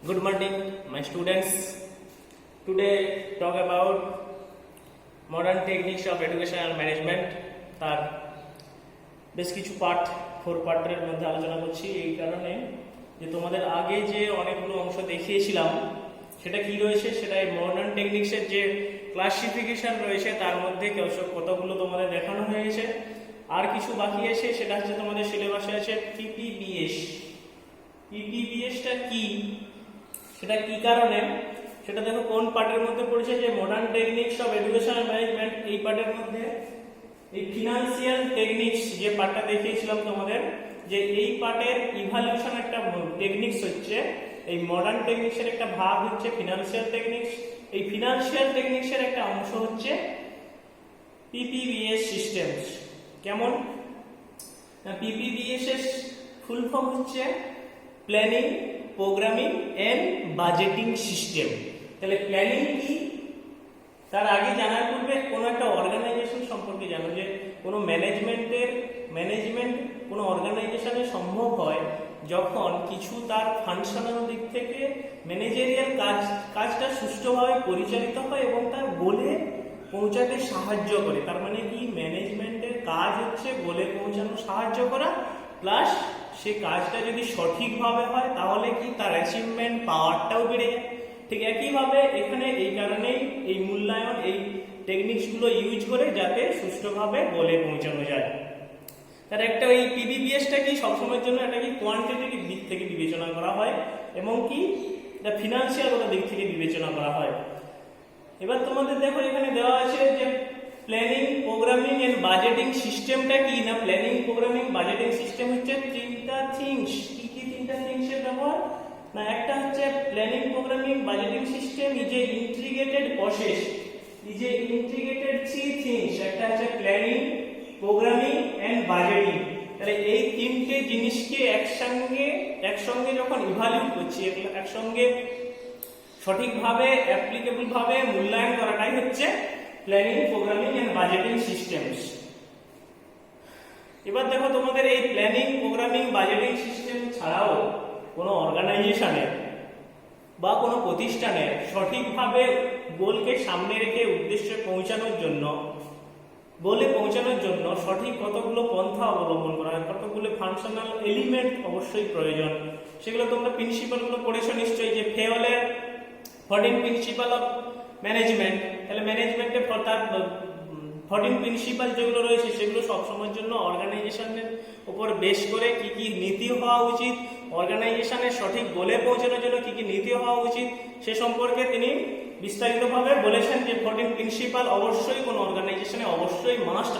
Good morning, my students. Today talk about modern techniques of education and management. তার বেশ কিছু part 4 পার্টের মধ্যে আলোচনা করছি এই কারণে যে তোমাদের আগে যে অনেকগুলো অংশ দেখিয়েছিলাম সেটা কি রয়েছে, সেটা এই মডার্ন টেকনিক্সের যে ক্লাসিফিকেশন রয়েছে তার মধ্যে কতগুলো তোমাদের দেখানো হয়ে গেছে। আর কিছু বাকি আছে, সেটা হচ্ছে তোমাদের সিলেবাসে আছে পিপিবিএস। পিপিবিএসটা কি, সেটা কি কারণে, সেটা দেখো কোন পার্টের মধ্যে পড়েছে, যে modern techniques of education and management. এই পার্টের মধ্যে এই ফিনান্সিয়াল টেকনিক্স যে পার্টটা দেখিয়েছিলাম তোমাদের, যে এই পার্টের ইভালিউশন একটা টেকনিক্স হচ্ছে, এই মডার্ন টেকনিক্সের একটা ভাগ হচ্ছে ফিনান্সিয়াল টেকনিক্স। এই ফিনান্সিয়াল টেকনিক্সের একটা অংশ হচ্ছে পিপিবিএস সিস্টেমস। কেমন? পিপিবিএস এর ফুল ফর্ম হচ্ছে planning, programming and budgeting system. তাহলে প্ল্যানিং কি, তার আগে জানার পূর্বে কোনো একটা অর্গানাইজেশন সম্পর্কে জানো, যে কোনো ম্যানেজমেন্ট কোনো অর্গানাইজেশনে সম্ভব হয় যখন কিছু তার ফাংশনাল দিক থেকে ম্যানেজারিয়াল কাজটা সুষ্ঠুভাবে পরিচালিত হয় এবং তার গোলে পৌঁছাতে সাহায্য করে। তার মানে কি, ম্যানেজমেন্টের কাজ হচ্ছে গোলে পৌঁছানো সাহায্য করা, প্লাস সে কাজটা যদি সঠিকভাবে হয় তাহলে কি তার অ্যাচিভমেন্ট পাওয়ারটাও বেড়ে যায়। ঠিক একইভাবে এখানে এই কারণেই এই মূল্যায়ন, এই টেকনিক্সগুলো ইউজ করে যাতে সুষ্ঠুভাবে গোলে পৌঁছানো যায়। তার একটা এই পিপিবিএসটা কি সবসময়ের জন্য এটা কি কোয়ান্টিটেটিভ দিক থেকে বিবেচনা করা হয় এবং কি এটা ফিনান্সিয়াল দিক থেকে বিবেচনা করা হয়। এবার তোমাদের দেখো এখানে দেওয়া আছে যে প্ল্যানিং, প্রোগ্রামিং এন্ড বাজেটিং সিস্টেমটা কি না। প্ল্যানিং, প্রোগ্রামিং, বাজেটিং সিস্টেম হচ্ছে তিনটা থিংস। কি কি তিনটা থিংসের ব্যবহার না, একটা হচ্ছে planning, programming, budgeting system is a integrated process, is a integrated three things. একটা হচ্ছে প্ল্যানিং, প্রোগ্রামিং এন্ড বাজেটিং। তাহলে এই তিনটে জিনিসকে একসঙ্গে যখন ইভালুয়েট করছি, একসঙ্গে সঠিকভাবে অ্যাপ্লিকেবল ভাবে মূল্যায়ন করাটাই হচ্ছে planning, programming and budgeting systems. এবার দেখো তোমাদের এই প্ল্যানিং, প্রোগ্রামিং, বাজেটিং সিস্টেম ছাড়াও কোনো অর্গানাইজেশনের বা কোনো প্রতিষ্ঠানের সঠিকভাবে গোলকে সামনে রেখে উদ্দেশ্যে পৌঁছানোর জন্য, গোলে পৌঁছানোর জন্য সঠিক কতগুলো পন্থা অবলম্বন করা হয়, কতগুলো ফাংশনাল এলিমেন্ট অবশ্যই প্রয়োজন। সেগুলো তোমরা প্রিন্সিপালগুলো পড়েছো নিশ্চয়ই, যে ফেওলের 14 প্রিন্সিপাল অফ ম্যানেজমেন্ট। তাহলে ম্যানেজমেন্টের 14 প্রিন্সিপাল যেগুলো রয়েছে সেগুলো সবসময়ের জন্য অর্গানাইজেশনের উপর বেশ করে কি কি নীতি হওয়া উচিত, অর্গানাইজেশনের সঠিক গোলে পৌঁছানোর জন্য কি কি নীতি হওয়া উচিত সে সম্পর্কে তিনি বিস্তারিতভাবে বলেছেন। যে 14 প্রিন্সিপাল অবশ্যই কোনো অর্গানাইজেশনে অবশ্যই মাস্ট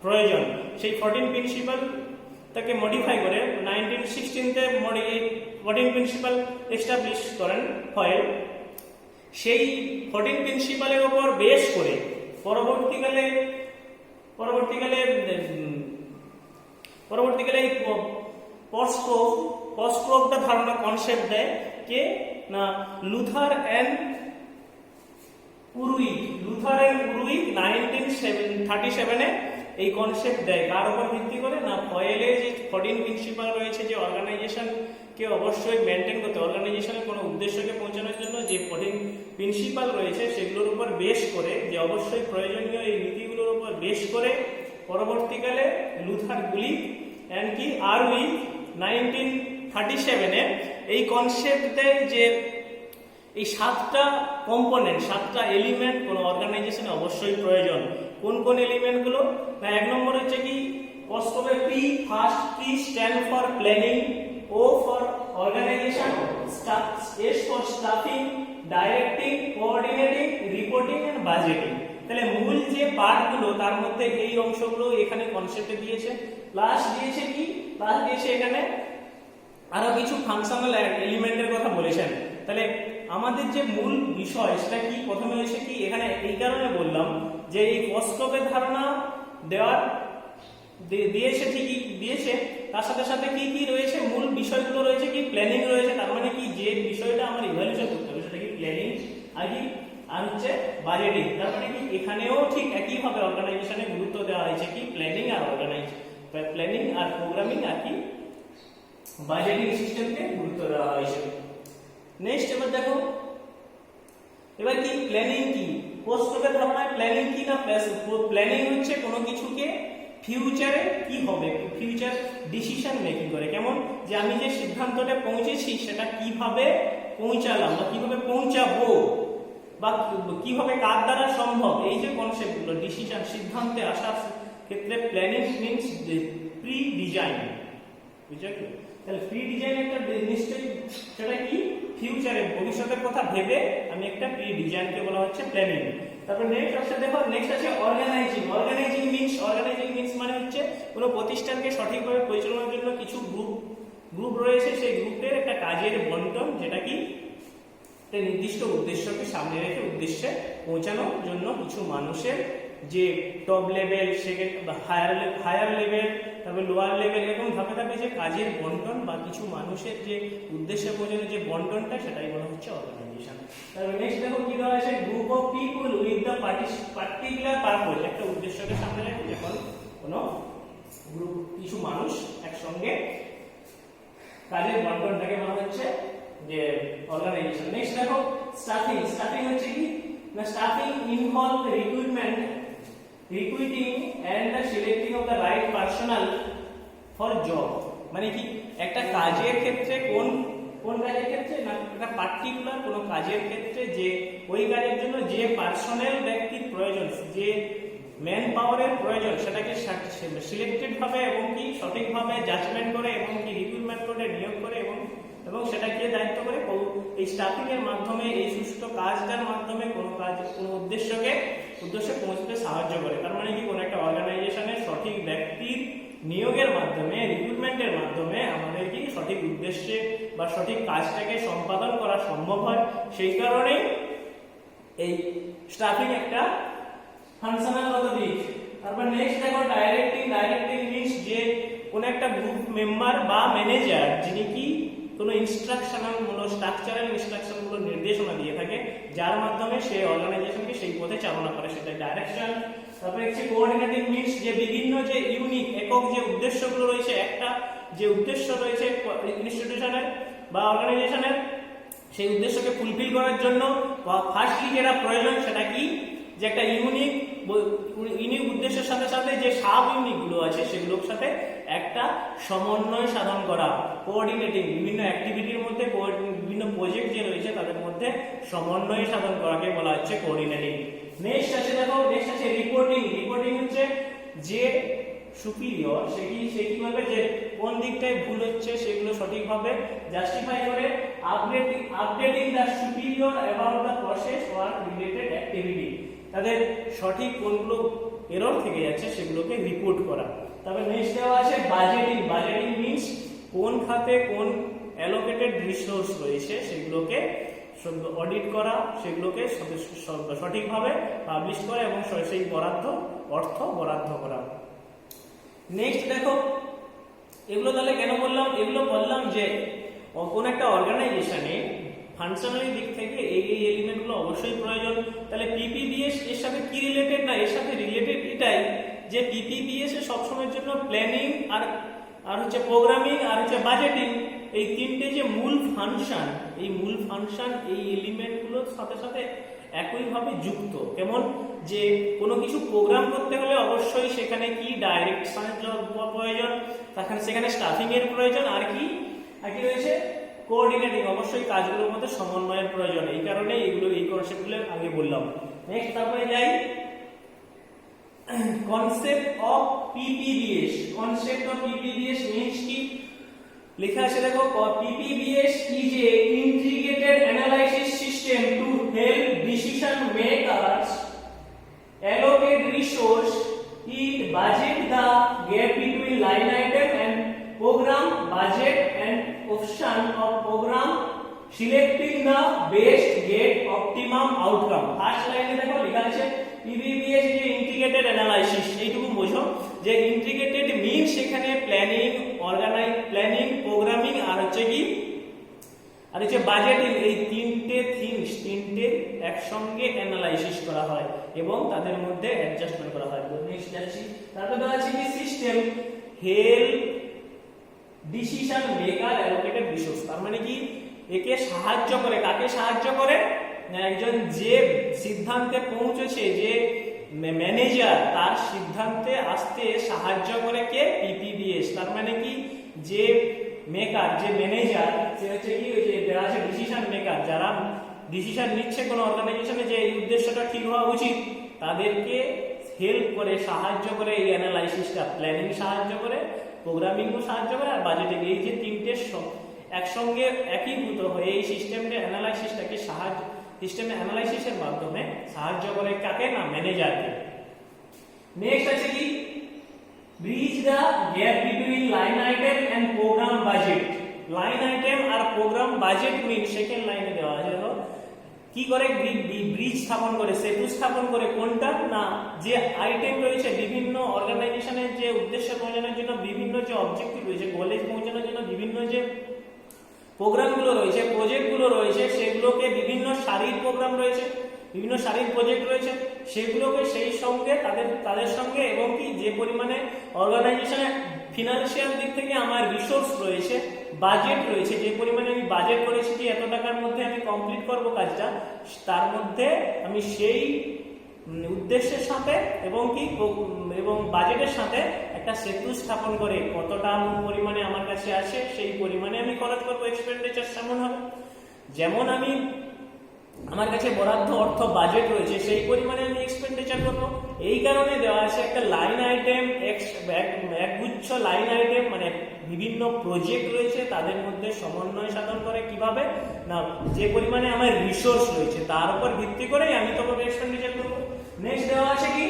প্রয়োজন। সেই 14 প্রিন্সিপাল তাকে মডিফাই করে 1916-তে 14 প্রিন্সিপাল এস্টাবলিশ করেন ফয়েল। সেই 14 প্রিন্সিপালের উপর বেশ করে পরবর্তীকালে পসক্রোপটা ধারণা কনসেপ্ট দেয় কে না, লুথার এন্ড উরুইক 1937-এ এই কনসেপ্ট দেয়। কার উপর ভিত্তি করে না, ফয়েলে যে 14 প্রিন্সিপাল রয়েছে, যে অর্গানাইজেশনকে অবশ্যই মেনটেন করতে, অর্গানাইজেশনের কোনো উদ্দেশ্যকে পৌঁছানোর জন্য যে 14 প্রিন্সিপাল রয়েছে সেগুলোর উপর বেশ করে, যে অবশ্যই প্রয়োজনীয় এই নীতিগুলোর উপর বেশ করে পরবর্তীকালে লুথার গুলিক এন্ড কি আরউইক 1937-এ এই কনসেপ্ট দেয় যে এই 7টা কম্পোনেন্ট, 7টা এলিমেন্ট কোন অর্গানাইজেশনে অবশ্যই প্রয়োজন। কোন কোন এলিমেন্টগুলো না, এক নম্বর হচ্ছে কি কস্টকে পি, first P stand for planning, O for organisation, S for staffing, directing, coordinating, reporting and budgeting. তাহলে মূল যে পার্টগুলো তার মধ্যে এই অংশগুলো এখানে কনসেপ্টে দিয়েছে, প্লাস দিয়েছে কি, প্লাস দিয়েছে এখানে আরো কিছু ফাংশনাল এলিমেন্টের কথা বলেছেন। তাহলে আমাদের যে মূল বিষয় সেটা কি, প্রথমে হয়েছে কি এখানে এই কারণে বললাম যে এই কস্টকের ধারণা দিয়েছে, ঠিকই দিয়েছে, তার সাথে সাথে কি কি রয়েছে, মূল বিষয়গুলো রয়েছে কি প্ল্যানিং রয়েছে। তার মানে কি যে বিষয়টা আমার ইভালুয়েশন করতে হবে সেটা কি প্ল্যানিং আর হচ্ছে বাজেটিং। তার মানে কি এখানেও ঠিক একইভাবে অর্গানাইজেশনে গুরুত্ব দেওয়া হয়েছে কি প্ল্যানিং আর প্রোগ্রামিং আর কি বাজেটিং সিস্টেমকে গুরুত্ব দেওয়া হয়েছে। নেক্সট এবার দেখো, এবার কি প্ল্যানিং কি, প্রশ্নের ধারণায় প্ল্যানিং কি না, প্ল্যানিং হচ্ছে কোনো কিছুকে ফিউচারে কি হবে, ফিউচার ডিসিশন মেকিং করে। কেমন, যে আমি যে সিদ্ধান্তটা পৌঁছেছি সেটা কিভাবে পৌঁছালাম বা কিভাবে পৌঁছাবো বা কিভাবে কার দ্বারা সম্ভব, এই যে কনসেপ্টগুলো ডিসিশন সিদ্ধান্তে আসার ক্ষেত্রে প্ল্যানিং মিন্স প্রি ডিজাইন, বুঝছো? তাহলে প্রি ডিজাইন একটা নিশ্চয়ই সেটা কি ফিউচারে ভবিষ্যতের কথা ভেবে আমি একটা প্রি ডিজাইনকে বলা হচ্ছে প্ল্যানিং। তারপর নেক্সট অপশন দেখো, নেক্সট আছে অর্গানাইজিং। অর্গানাইজিং মিন্স মানে হচ্ছে কোনো প্রতিষ্ঠানকে সঠিকভাবে পরিচালনার জন্য কিছু গ্রুপ রয়েছে, সেই গ্রুপের একটা কাজের বন্টন, যেটা কি একটা নির্দিষ্ট উদ্দেশ্যকে সামনে রেখে উদ্দেশ্যে পৌঁছানোর জন্য কিছু মানুষের যে top level, second higher level, তারপর লোয়ার লেভেল, এরকম ধাপে ধাপে যে কাজের বন্টন বা কিছু মানুষের যে উদ্দেশ্যে পৌঁছানোর যে বন্টনটা, সেটাই বলা হচ্ছে অর্গানাইজেশন। তারপর নেক্সট দেখো কি দেওয়া আছে, group of people with the particular purpose, একটা উদ্দেশ্যকে সামনে রেখে যখন কোনো গ্রুপ কিছু মানুষ একসঙ্গে কাজের বন্টনটাকে বলা হচ্ছে যে অর্গানাইজেশন। নেক্সট দেখো স্টাফিং হচ্ছে কি না, staffing involve recruiting and the selecting of the right personal for job. মানে কি একটা কাজের ক্ষেত্রে কোন কাজের ক্ষেত্রে না, একটা পার্টিকুলার কোনো কাজের ক্ষেত্রে যে ওই কাজের জন্য যে পার্সোনাল ব্যক্তির প্রয়োজন, যে ম্যান পাওয়ারের প্রয়োজন, সেটাকে সিলেক্টেড ভাবে এবং কি সঠিকভাবে জাজমেন্ট করে এবং কি রিক্রুটমেন্ট করে নিয়োগ করে এবং সেটাকে দায়িত্ব করে এই স্টাফিং এর মাধ্যমে, এই সুষ্ঠু কাজটার মাধ্যমে কোনো উদ্দেশ্যে পৌঁছতে সাহায্য করে। তার মানে কি কোনো একটা অর্গানাইজেশনের সঠিক ব্যক্তির নিয়োগের মাধ্যমে, রিক্রুটমেন্টের মাধ্যমে আমাদের কি সঠিক উদ্দেশ্যে বা সঠিক কাজটাকে সম্পাদন করা সম্ভব হয়। সেই কারণে এই স্টাফিং একটা ফাংশনাল দিক। তারপর নেক্সট দেখো ডাইরেক্টিং মিন্স যে কোন একটা গ্রুপ মেম্বার বা ম্যানেজার যিনি কি কোনো স্ট্রাকচারাল ইনস্ট্রাকশনগুলো নির্দেশনা দিয়ে থাকে, যার মাধ্যমে সেই অর্গানাইজেশনকে সেই পথে চালনা করে, সেটা ডাইরেকশন। তারপরে হচ্ছে কোঅর্ডিনেটিং মিন্স যে বিভিন্ন যে ইউনিক একক যে উদ্দেশ্যগুলো রয়েছে, একটা যে উদ্দেশ্য রয়েছে ইনস্টিটিউশনের বা অর্গানাইজেশনের, সেই উদ্দেশ্যকে ফুলফিল করার জন্য ফার্স্টলি যেটা প্রয়োজন সেটা কি, যে একটা ইউনিক উদ্দেশ্যের সাথে সাথে যে সাব ইউনিক গুলো আছে সেগুলোর সাথে একটা সমন্বয় সাধন করা। কোঅর্ডিনেটিং বিভিন্ন অ্যাক্টিভিটির মধ্যে, বিভিন্ন প্রজেক্ট যে রয়েছে তাদের মধ্যে সমন্বয় সাধন করাকে বলা হচ্ছে কোঅর্ডিনেটিং। নেক্সট আছে দেখো, নেক্সট আছে রিপোর্টিং হচ্ছে যে সুপিরিয়র সে কি করবে, যে কোন দিকটায় ভুল হচ্ছে সেগুলো সঠিকভাবে জাস্টিফাই করে updating the superior about the process or related activity, তাদের সঠিক কোনগুলো এরর থেকে যাচ্ছে সেগুলোকে রিপোর্ট করা। তবে নেক্সট দেওয়া আছে বাজেটিং মিন্স কোন খাতে কোন অ্যালোকেটেড রিসোর্স রয়েছে সেগুলোকে অডিট করা, সেগুলোকে সঠিকভাবে পাবলিশ করা এবং সেই অর্থ বরাদ্দ করা। নেক্সট দেখো, এগুলো তাহলে কেন বললাম, এগুলো বললাম যে কোন একটা অর্গানাইজেশনে ফাংশনালি দিক থেকে এই এলিমেন্টগুলো অবশ্যই প্রয়োজন। তাহলে পিপিবিএস এর সাথে কি রিলেটেড না, এর সাথে রিলেটেড এটাই যে পিপিবিএস এর সবসময়ের জন্য প্ল্যানিং আর হচ্ছে প্রোগ্রামিং আর হচ্ছে বাজেটিং, এই তিনটে যে মূল ফাংশন, এই এলিমেন্টগুলোর সাথে সাথে একইভাবে যুক্ত। কেমন, যে কোনো কিছু প্রোগ্রাম করতে হলে অবশ্যই সেখানে কি ডাইরেকশনের প্রয়োজন, সেখানে স্টাফিং এর প্রয়োজন, আর কি রয়েছে কোঅর্ডিনেটিং, অবশ্যই কাজগুলোর মধ্যে সমন্বয়ের প্রয়োজন। এই কারণে এই কনসেপ্টগুলো আগে বললাম। নেক্সট তারপরে যাই, concept of PPBS. Concept of PPBS means কি, লেখা আছে দেখো, PPBS is a integrated analysis system to help decision makers allocate resource, it budget the gap between line item and program budget and option of program, selecting the best get optimum outcome. First লাইনে দেখো লেখা আছে PPBS যে integrated analysis, এইটুকু বোঝো যে integrated means সেখানে planning programming আর হচ্ছে বাজেটিং, এই তিনটে একসঙ্গে অ্যানালাইসিস করা হয় এবং তাদের মধ্যে অ্যাডজাস্টমেন্ট করা হয়। নেক্সট যাচ্ছি, তারপর দেওয়া আছে কি system help decision maker allocated resource. তার মানে কি একে সাহায্য করে, কাকে সাহায্য করে? একজন যে সিদ্ধান্তে পৌঁছেছে, যে ম্যানেজার, তার সিদ্ধান্তে আসতে সাহায্য করে কে? পিপিবিএস। তার মানে কি, যে মেকার, যে ম্যানেজার, সে হচ্ছে কি, ওই যে যারা আছে ডিসিশন মেকার, যারা ডিসিশন নিচ্ছে কোনো অর্গানাইজেশনে যে এই উদ্দেশ্যটা ঠিক হওয়া উচিত, তাদেরকে হেল্প করে, সাহায্য করে এই অ্যানালাইসিসটা। প্ল্যানিং সাহায্য করে, প্রোগ্রামিংও সাহায্য করে, আর বাজেটিং। এই যে তিনটে একসঙ্গে একীভূত হয়ে এই সিস্টেমটা অ্যানালাইসিসটাকে সিস্টেমে অ্যানালাইসিসের মাধ্যমে সাহায্য করে কাকে? না, ম্যানেজারকে। নেক্সট আছে কি, bridge the gap between line item and program budget. Line item আর প্রোগ্রাম বাজেট মিন সেকেন্ড লাইনে দেওয়া আছে। কি করে? ব্রিজ স্থাপন করে, সেতু স্থাপন করে। কোনটা? না, যে আইটেম রয়েছে বিভিন্ন অর্গানাইজেশনের যে উদ্দেশ্যে পৌঁছানোর জন্য বিভিন্ন যে অবজেক্টিভ রয়েছে, গোলে পৌঁছানোর জন্য বিভিন্ন যে প্রোগ্রামগুলো রয়েছে, প্রজেক্টগুলো রয়েছে, সেগুলোকে বিভিন্ন সারির প্রোগ্রাম রয়েছে, বিভিন্ন সারির প্রজেক্ট রয়েছে, সেগুলোকে সেই সঙ্গে তাদের সঙ্গে, এবং কি যে পরিমাণে অর্গানাইজেশনে ফিনান্সিয়াল দিক থেকে আমার রিসোর্স রয়েছে, বাজেট রয়েছে, যে পরিমাণে আমি বাজেট করেছি যে এত টাকার মধ্যে আমি কমপ্লিট করব কাজটা, তার মধ্যে আমি সেই উদ্দেশ্যের সাথে এবং কি এবং বাজেটের সাথে একটা সেতু স্থাপন করে কতটা পরিমাণে আমার কাছে আসে সেই পরিমাণে আমি খরচ করবো। এক্সপেন্ডিচার যেমন হবে, যেমন আমি আমার কাছে বরাদ্দ অর্থ বাজেট রয়েছে সেই পরিমাণে আমি এক্সপেন্ডিচার করবো। এই কারণে দেওয়া আছে একটা লাইন আইটেম, একগুচ্ছ লাইন আইটেম, মানে বিভিন্ন প্রজেক্ট রয়েছে, তাদের মধ্যে সমন্বয় সাধন করে কিভাবে? না, যে পরিমাণে আমার রিসোর্স রয়েছে তার উপর ভিত্তি করে আমি তোমাকে এক্সপেন্ডিচার করবো। নেক্সট দেওয়া আছে কি,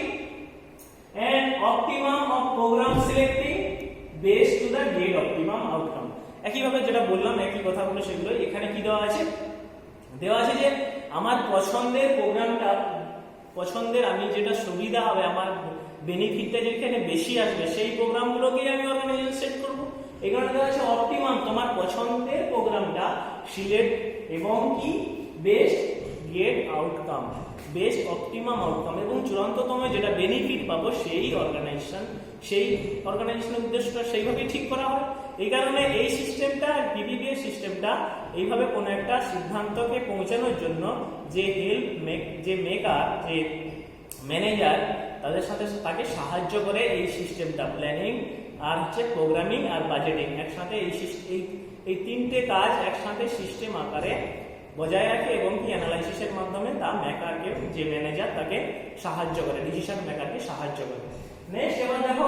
an optimum of program selecting based to the get optimum outcome। একইভাবে যেটা বললাম, একই কথা বলে সেগুলো এখানে কি দেওয়া আছে? দেওয়া আছে যে আমার পছন্দের প্রোগ্রামটা, পছন্দের আমি যেটা সুবিধা হবে, আমার বেনিফিটটা যেখানে বেশি আসবে, সেই প্রোগ্রামগুলোকেই আমি অর্গানাইজেশন সেট করবো। এই কারণে দেওয়া আছে অপটিমাম, তোমার পছন্দের প্রোগ্রামটা সিলেক্ট এবং কি best get outcome, best optimum outcome, এবং চূড়ান্ততম যেটা বেনিফিট পাবো সেই অর্গানাইজেশনের উদ্দেশ্যটা সেইভাবেই ঠিক করা হয়। এই কারণে এই সিস্টেমটা, পিপিবিএস সিস্টেমটা এইভাবে কোনো একটা সিদ্ধান্তকে পৌঁছানোর জন্য যে যে মেকার, যে ম্যানেজার, তাদের সাথে তাকে সাহায্য করে এই সিস্টেমটা, প্ল্যানিং আর হচ্ছে প্রোগ্রামিং আর বাজেটিং একসাথে, এই তিনটে কাজ একসাথে সিস্টেম আকারে বজায় রাখে এবং কি অ্যানালাইসিসের মাধ্যমে তা মেকারকে, যে ম্যানেজার, তাকে সাহায্য করে, ডিসিশন মেকারকে সাহায্য করে। নেক্সট এবার দেখো,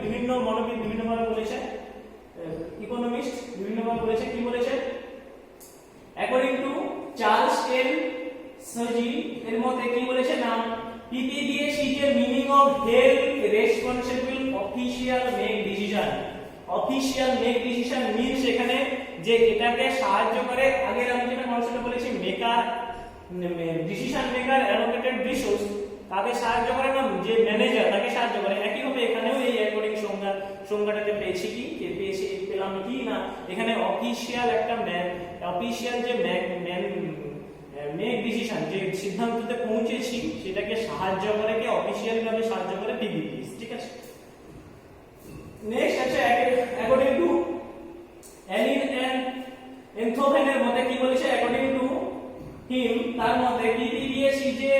বিভিন্ন মনোবিদ বিভিন্নভাবে বলেছে, ইকোনমিস্ট বিভিন্নভাবে বলেছে। কি বলেছে? অ্যাকর্ডিং টু চার্লস এল সজি এর মতে কি বলেছে? না, PPBS is a meaning of help responsible official make decision। Official make decision means এখানে যে এটাকে সাহায্য করে, আগের আমি যেটা কনসেপ্ট বলেছি, maker, decision maker, allocated resource, তাকে সাহায্য করে না, যে ম্যানেজার তাকে সাহায্য করে। একইভাবে এখানেও এই অ্যাকর্ডিং সংজ্ঞাটাতে পেয়েছি কি, পেলাম কি না, এখানে অফিশিয়াল একটা অফিশিয়াল যে মেক ডিসিশন, যে সিদ্ধান্ততে পৌঁছেছি সেটাকে সাহায্য করে কে? অফিশিয়াল ভাবে সাহায্য করে পিপিবিএস। ঠিক আছে। নেক্সট আছে অ্যাকর্ডিং টু অ্যালিন এন্ড এনথোভেনের মতে কি বলেছে? অ্যাকর্ডিং টু হিম, তার মতে PPBS is a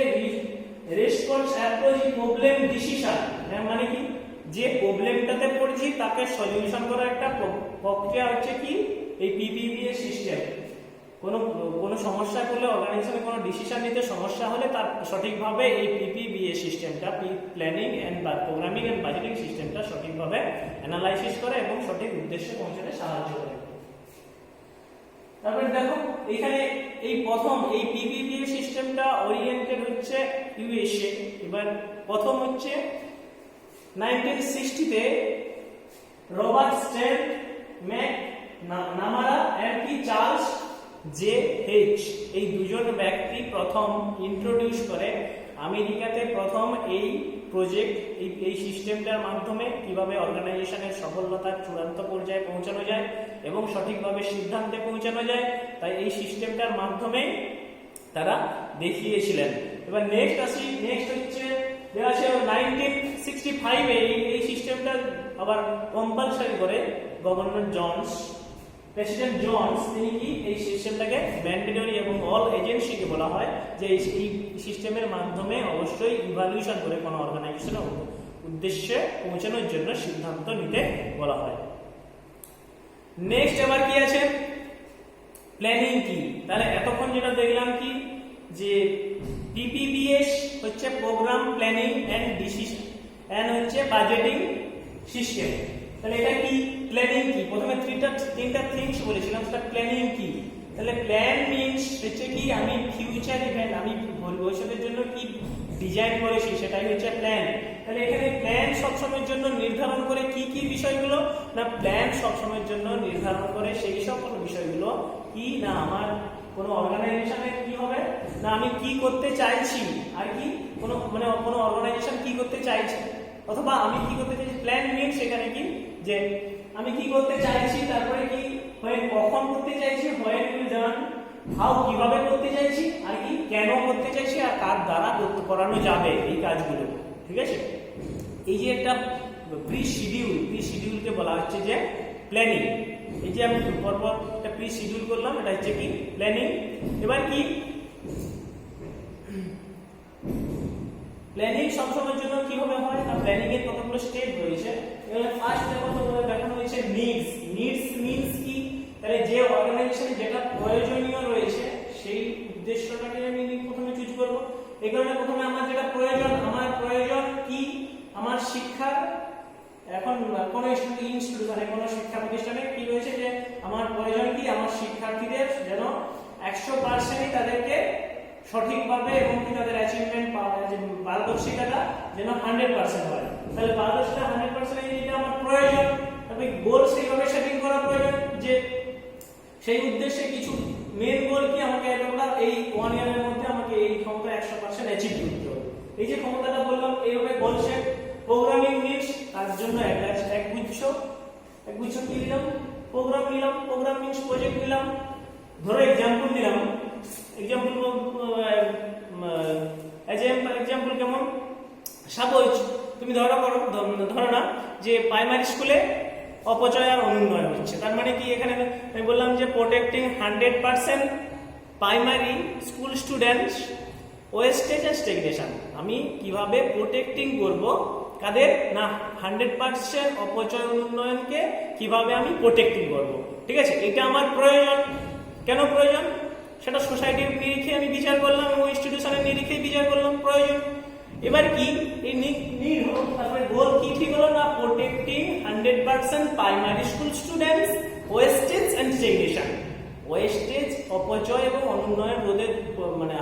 response approach problem decision. মানে কি, যে প্রবলেমটাতে পড়ছি তাকে সলিউশন করার একটা প্রক্রিয়া হচ্ছে কি এই পিপিবিএস সিস্টেম। কোনো সমস্যা করলে, অর্গানাইজেশনে কোনো ডিসিশন নিতে সমস্যা হলে তার সঠিকভাবে এই পিপিবিএস সিস্টেমটা, planning and programming and budgeting সিস্টেমটা সঠিকভাবে অ্যানালাইসিস করে এবং সঠিক উদ্দেশ্যে পৌঁছাতে সাহায্য করে। তারপরে দেখো এখানে এই প্রথম এই পিপিবিএস সিস্টেমটা ওরিয়েন্টেড হচ্ছে ইউএসএ। এবার প্রথম হচ্ছে 1960 তে রবার্ট স্ট্যান্ড ম্যাকনামারা এন্ড কি চার্লস জে এইচ, এই দুজন ব্যক্তি প্রথম ইন্ট্রোডিউস করে আমেরিকাতে প্রথম এই প্রজেক্ট, এই সিস্টেমটার মাধ্যমে কিভাবে অর্গানাইজেশনের সফলতার চূড়ান্ত পর্যায়ে পৌঁছানো যায় এবং সঠিকভাবে সিদ্ধান্তে পৌঁছানো যায়, তাই এই সিস্টেমটার মাধ্যমে তারা দেখিয়েছিলেন। এবার নেক্সট হচ্ছে 1965 এই সিস্টেমটা আবার কম্পালসারি করে গভর্নর জনস প্রেসিডেন্ট জনস তিনি কি এই সিস্টেমটাকে ম্যান্ডেটরি এবং অল এজেন্সিকে বলা হয় যে এই সিস্টেমের মাধ্যমে অবশ্যই ইভালুয়েশন করে কোনো অর্গানাইজেশনের উদ্দেশ্যে পৌঁছানোর জন্য সিদ্ধান্ত নিতে বলা হয়। নেক্সট এবার কি আছে, প্ল্যানিং কি। তাহলে এতক্ষণ যেটা দেখলাম কি যে পিপিবিএস হচ্ছে program planning and decision and হচ্ছে বাজেটিং সিস্টেম। তাহলে এটা কি প্ল্যানিং কি, প্রথমে তিনটা থিংস বলেছিলাম, সেটা প্ল্যানিং কি। তাহলে প্ল্যান মিন্স হচ্ছে কি আমি ফিউচার ইভেন্ট, আমি ভবিষ্যতের জন্য কি ডিজাইন করেছি সেটাই হচ্ছে প্ল্যান। তাহলে এখানে প্ল্যান সবসময়ের জন্য নির্ধারণ করে কি কি বিষয়গুলো না, প্ল্যান সবসময়ের জন্য নির্ধারণ করে সেই সকল বিষয়গুলো কি না আমার কোনো অর্গানাইজেশনে কি হবে না আমি কি করতে চাইছি, আর কি কোনো অর্গানাইজেশন কি করতে চাইছে অথবা আমি কি করতে চাইছি। প্ল্যান মিন্স সেখানে কি যে আমি কি করতে চাইছি, তারপরে কি হয় কখন করতে চাইছি, হয় জান হাউ কিভাবে করতে চাইছি, আর কি কেন করতে চাইছি, আর কার দ্বারা করানো যাবে এই কাজগুলো। ঠিক আছে, এই যে একটা প্রি শিডিউলকে বলা হচ্ছে যে প্ল্যানিং। এই যে আমি পরপর একটা প্রি শিডিউল করলাম, এটা হচ্ছে কি প্ল্যানিং। এবার কি প্ল্যানিং সবসময়ের জন্য কিভাবে হয় না, প্ল্যানিং এর কতগুলো স্টেপ রয়েছে। এখানে ফার্স্ট দেখো তোমাদের দেখানো হয়েছে নিডস। নিডস মিন্স কি, তাহলে যে অর্গানাইজেশনে যেটা প্রয়োজনীয় রয়েছে সেই উদ্দেশ্যটাকে আমি প্রথমে চুজ করব। এই কারণে প্রথমে আমার যেটা প্রয়োজন, আমার প্রয়োজন কি আমার শিক্ষার, এখন কোন ইনস্টিটিউশনে কোনো শিক্ষা প্রতিষ্ঠানে কি রয়েছে যে আমার প্রয়োজন কি আমার শিক্ষার্থীদের যেন 100% তাদেরকে সঠিকভাবে এবং কি তাদের অ্যাচিভমেন্ট পারদর্শিতাটা যেন 100% হয়। তাহলে পারদর্শিতা 100% এটা আমার প্রয়োজন। তবে গোল সেইভাবে সেটিং করা প্রয়োজন যে সেই উদ্দেশ্যে কিছু মেন গোল কি আমাকে এই 1 ইয়ারের মধ্যে আমাকে এই ক্ষমতা 100% অ্যাচিভ করতে হবে। এই যে ক্ষমতাটা বললাম এইভাবে গোল সেট। প্রোগ্রামিং নিডস, তার জন্য একগুচ্ছ কি নিলাম, প্রোগ্রাম নিলাম। প্রোগ্রাম মিন্স প্রজেক্ট নিলাম। ধরো এক্সাম্পল দিলাম, এক্সাম্পল কেমন, সাপোজ তুমি ধরো না যে প্রাইমারি স্কুলে অপচয় আর অনুন্নয়ন হচ্ছে। তার মানে কি এখানে আমি বললাম যে protecting 100% primary school students wastage and stagnation. আমি কিভাবে প্রোটেক্টিং করব কাদের না 100% অপচয় উন্নয়নকে কিভাবে আমি প্রোটেক্টিং করব। ঠিক আছে, এটা আমার প্রয়োজন। কেন প্রয়োজন সেটা সোসাইটির নিরিখে আমি বিচার করলাম এবং ইনস্টিটিউশনের নিরিখে বিচার করলাম, প্রয়োজন। এবার কি এই নিড হলো, তারপরে গোল কি ঠিক হলো না protecting 100% primary school students wastage and stagnation. Wastage অপচয় এবং অনুন্নয়ন রোধের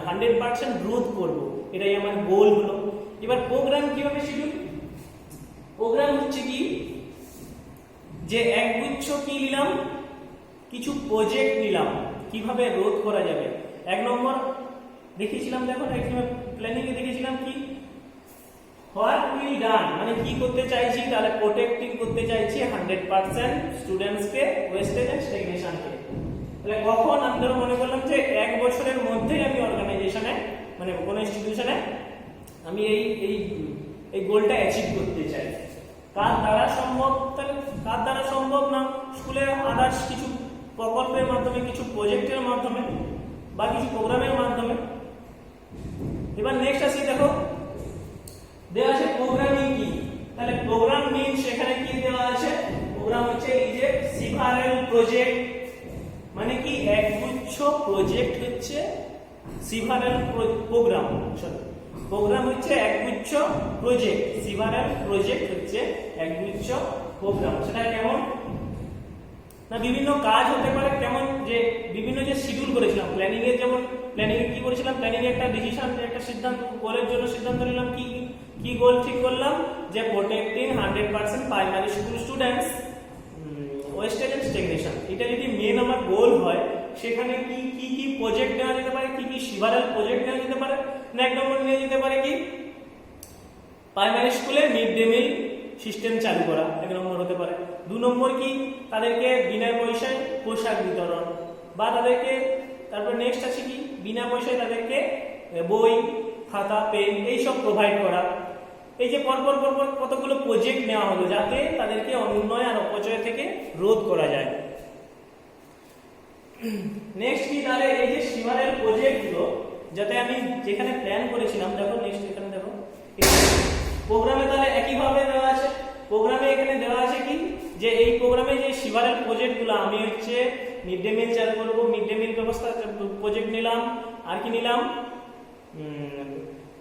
100% রোধ করব, এটাই আমার গোল হলো। এবার প্রোগ্রাম কিভাবে শিডিউল, প্রোগ্রাম হচ্ছে কি যে একগুচ্ছ কি নিলাম, কিছু প্রজেক্ট নিলাম কিভাবে রোধ করা যাবে। 1 নম্বর দেখিয়েছিলাম, দেখো এখানে প্ল্যানিং এ দেখিয়েছিলাম কি হোয়াট উইল ডান, মানে কি করতে চাইছি, তাহলে প্রোটেক্টিং করতে চাইছি 100% স্টুডেন্টস কে ওয়েস্টেজ এন্ড স্টেগনেশন কে। তাহলে কখন আমি ধরো মনে করলাম যে 1 বছরের মধ্যেই আমি অর্গানাইজেশনে কোনো ইনস্টিটিউশনে আমি এই গোলটা অ্যাচিভ করতে চাই। কার দ্বারা সম্ভব, তাহলে কার দ্বারা সম্ভব না স্কুলের আদার্স কিছু প্রকল্পের মাধ্যমে, কিছু প্রজেক্টের মাধ্যমে বা কিছু প্রোগ্রামের মাধ্যমে। এবার নেক্সট আসি, দেখো দেওয়া আছে প্রোগ্রামিং কি। তাহলে প্রোগ্রাম মিন্স এখানে কি দেওয়া আছে, প্রোগ্রাম হচ্ছে এই যে সিভারেল প্রজেক্ট, মানে কি একগুচ্ছ প্রজেক্ট হচ্ছে সিভারেল প্রোগ্রাম। প্রোগ্রাম হচ্ছে একগুচ্ছ প্রজেক্ট, সিভারেল প্রজেক্ট হচ্ছে একগুচ্ছ প্রোগ্রাম। সেটা কেমন না বিভিন্ন কাজ হতে পারে, কেমন যে বিভিন্ন যে শিডিউল করেছিলাম প্ল্যানিং এর, যেমন প্ল্যানিং এ কি করেছিলাম, প্ল্যানিং এ একটা ডিসিশন, একটা সিদ্ধান্ত, গোলের জন্য সিদ্ধান্ত নিলাম কি গোল ঠিক করলাম যে protecting 100% primary school students wastage and stagnation. এটা যদি মেন আমার গোল হয় সেখানে কি প্রজেক্ট নেওয়া যেতে পারে, কি সিভারেল প্রজেক্ট নেওয়া যেতে পারে না 1 নম্বর নিয়ে যেতে পারে কি প্রাইমারি স্কুলে মিড ডে মিল সিস্টেম চালু করা 1 নম্বর হতে পারে। 2 নম্বর কি তাদেরকে বিনা পয়সায় পোশাক বিতরণ, বা তাদেরকে তারপর নেক্সট আছে কি বিনা পয়সায় তাদেরকে বই খাতা পেন এইসব প্রোভাইড করা। এই যে পরপর কতগুলো প্রজেক্ট নেওয়া হলো যাতে তাদেরকে অনুন্নয় আর অপচয় থেকে রোধ করা যায়। নেক্সট কি তাহলে এই যে সিমারের প্রজেক্ট গুলো যাতে আমি যেখানে প্ল্যান করেছিলাম, দেখো নেক্সট এখানে দেখো প্রোগ্রামে তাহলে একই ভাবে দেওয়া আছে। প্রোগ্রামে এখানে দেওয়া আছে কি যে এই প্রোগ্রামে যে সিমারের প্রজেক্ট গুলো আমি হচ্ছে মিড ডে মিল চালু করব, মিড ডে মিল ব্যবস্থা প্রজেক্ট নিলাম, আর কি নিলাম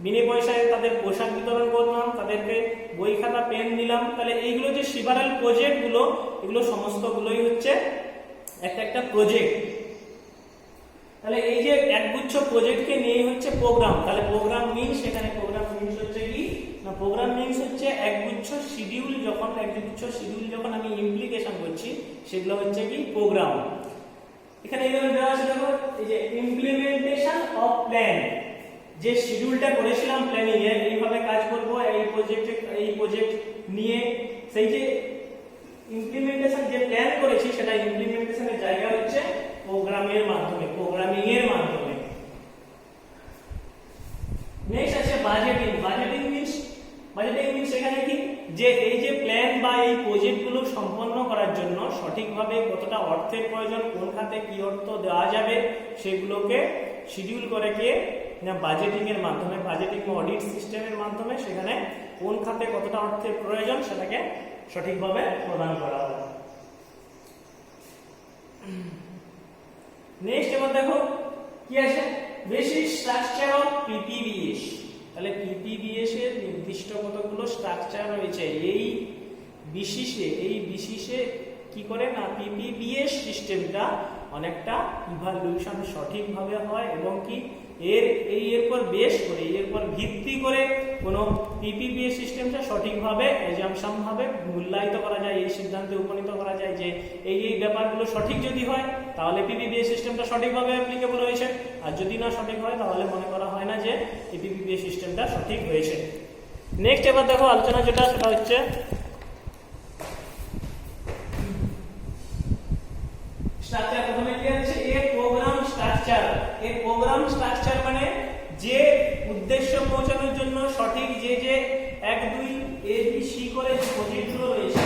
বিনা পয়সায় তাদের পোশাক বিতরণ করলাম, তাদেরকে বই খাতা পেন দিলাম। তাহলে এইগুলো যে সিভারাল প্রজেক্ট গুলো এগুলো সমস্তগুলোই হচ্ছে একটা একটা প্রজেক্ট। তাহলে এই যে একগুচ্ছ প্রজেক্টকে নিয়ে হচ্ছে প্রোগ্রাম। তাহলে প্রোগ্রাম মিনস, এখানে প্রোগ্রাম মিনস হচ্ছে কি না, প্রোগ্রাম মিনস হচ্ছে একগুচ্ছ শিডিউল যখন আমি ইমপ্লিকেশন করছি সেগুলো হচ্ছে কি প্রোগ্রাম। এখানে এইভাবে দেওয়া আছে দেখো, এই যে ইমপ্লিমেন্টেশন অফ প্ল্যান, যে শিডিউলটা করেছিলাম প্ল্যানিং এর এইভাবে কাজ করব এই প্রজেক্ট নিয়ে, সেই যে ইমপ্লিমেন্টেশন যে প্ল্যান করেছি সেটা ইমপ্লিমেন্টেশনের জায়গা হচ্ছে প্রোগ্রামিং এর মাধ্যমে। নেক্সট আছে বাজেটিং মিনস এখানে কি যে এই যে প্ল্যান বা এই প্রজেক্টগুলো সম্পন্ন করার জন্য সঠিকভাবে কতটা অর্থের প্রয়োজন, কোন খাতে কি অর্থ দেওয়া যাবে সেগুলোকে শিডিউল করে কে না বাজেটিং এর মাধ্যমে, বাজেটিং অডিট সিস্টেমের মাধ্যমে সেখানে কোন খাতে কতটা অর্থের প্রয়োজন সেটাকে সঠিকভাবে প্রদান করা হয়। নেক্সট এবার দেখো কি আছে বেসিক স্ট্রাকচার অফ পিপিবিএস। তাহলে পিপিবিএস এর নির্দিষ্ট কতগুলো স্ট্রাকচার রয়েছে, এই বিশেষে কি করে না পিপিবিএস সিস্টেমটা অনেকটা ইভালুয়েশন সঠিকভাবে হয় এবং কি এরপর বেস করে এরপর ভিত্তি করে কোনো পিপিবিএস সিস্টেমটা সঠিকভাবে এজাম্পশন ভাবে মূল্যায়িত করা যায়, এই সিদ্ধান্তে উপনীত করা যায় যে এই ব্যাপারগুলো সঠিক যদি হয় তাহলে পিপিবিএস সিস্টেমটা সঠিকভাবে অ্যাপ্লিকেবল হয়েছে, আর যদি না সঠিক হয় তাহলে মনে করা হয় না যে এই পিপিবিএস সিস্টেমটা সঠিক হয়েছে। নেক্সট এবার দেখো আলোচনা যেটা সেটা হচ্ছে স্ট্রাকচার। প্রথমে কি আছে প্রোগ্রাম স্ট্রাকচার মানে যে উদ্দেশ্য পৌঁছানোর জন্য সঠিক যে 1 2 a b c করে যে প্রজেক্টগুলো রয়েছে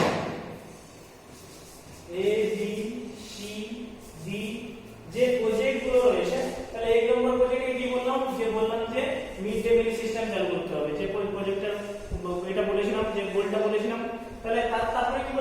a b c d যে প্রজেক্টগুলো রয়েছে, তাহলে 1 নম্বর প্রজেক্টে কি বললাম যে মিড ডে মিল সিস্টেম চালু করতে হবে, যে প্রজেক্টের এটা বলেছিলাম যে গোলটা বলেছিলাম। তাহলে তারপরে কি